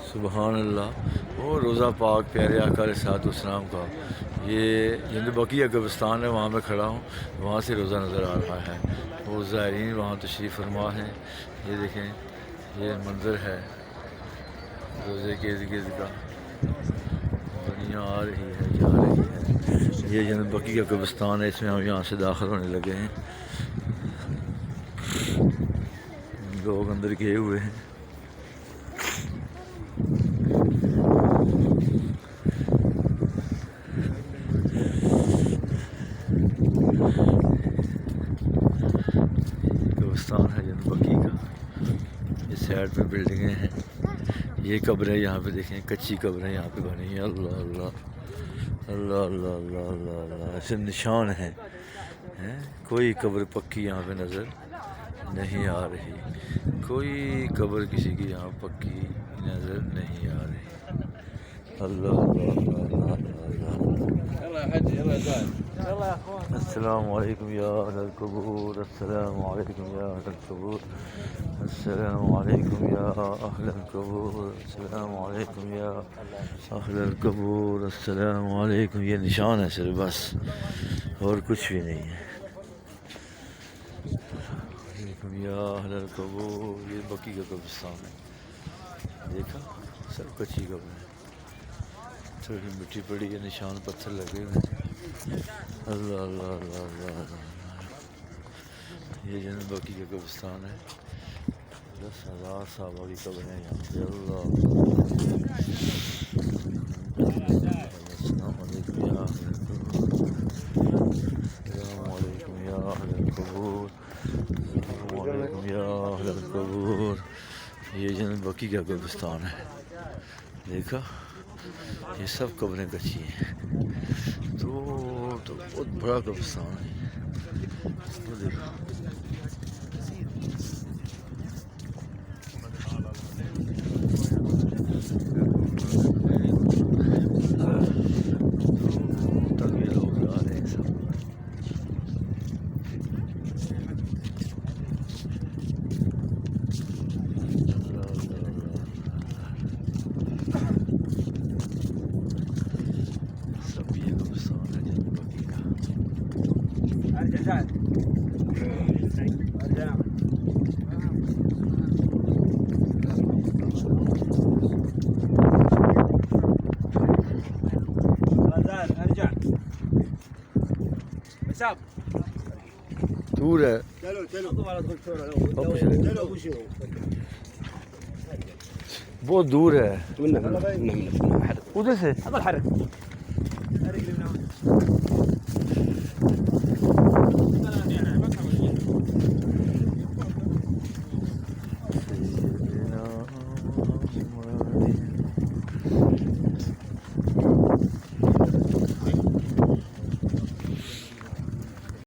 सुबहान अल्लाह। वो रोज़ा पाक प्यारे आका अलैहिस्सलाम का ये जिंद बकिया कब्रिस्तान है, वहाँ मैं खड़ा हूँ, वहाँ से रोज़ा नज़र आ रहा है। वो ज़ायरीन वहाँ तशरीफ़ फरमा हैं। ये देखें, ये मंज़र है रोज़े के इर्द गिर्द का। दुनिया आ रही है, जा रही है। ये जिंद बकिया कब्रिस्तान है, इसमें हम यहाँ से दाखिल होने लगे हैं। लोग अंदर गए हुए हैं। कब्रिस्तान है जिंद बकी का। इस साइड पे बिल्डिंगें हैं। ये कब्र है, यहाँ पे देखें कच्ची कब्र है यहाँ पे बनी है। अल्लाह अल्लाह अल्लाह अल्लाह अल्लाह अल्लाह अल्लाह, ऐसे निशान हैं हैं। कोई कब्र पक्की यहाँ पे नज़र नहीं आ रही। कोई कब्र किसी की यहाँ पक्की नज़र नहीं आ रही। अल्लाह अल्लाह अल्लाह अल्लाह अल्लाह। अस्सलामु अलैकुम या अहलल क़ुबूर, अस्सलामु अलैकुम या अहलल क़ुबूर, अस्सलामु अलैकुम या अहलल क़ुबूर, अस्सलामु अलैकुम या अहलल क़ुबूर, अस्सलामु अलैकुम। ये निशान है सिर्फ, बस और कुछ भी नहीं है। या अहलल क़ुबूर, ये बकी का कब्रिस्तान है। देखा, सब कच्ची कब्र है, थोड़ी मिट्टी पड़ी है, निशान पत्थर लगे हुए हैं। अल्लाह अल्लाह अल्लाह अल्लाह। ये जन्नत बकी का कब्रिस्तान है। 10,000 साहबा की कब्र है यहाँ पे। अल्लाह कबूर। ये जन्नत बकी का कब्रिस्तान है। देखा, ये सब कब्रें कच्ची हैं। तो बहुत बड़ा कब्रिस्तान है। तो देखो, तक ये लोग आ रहे हैं सब। दूर है, बहुत दूर है उधर से।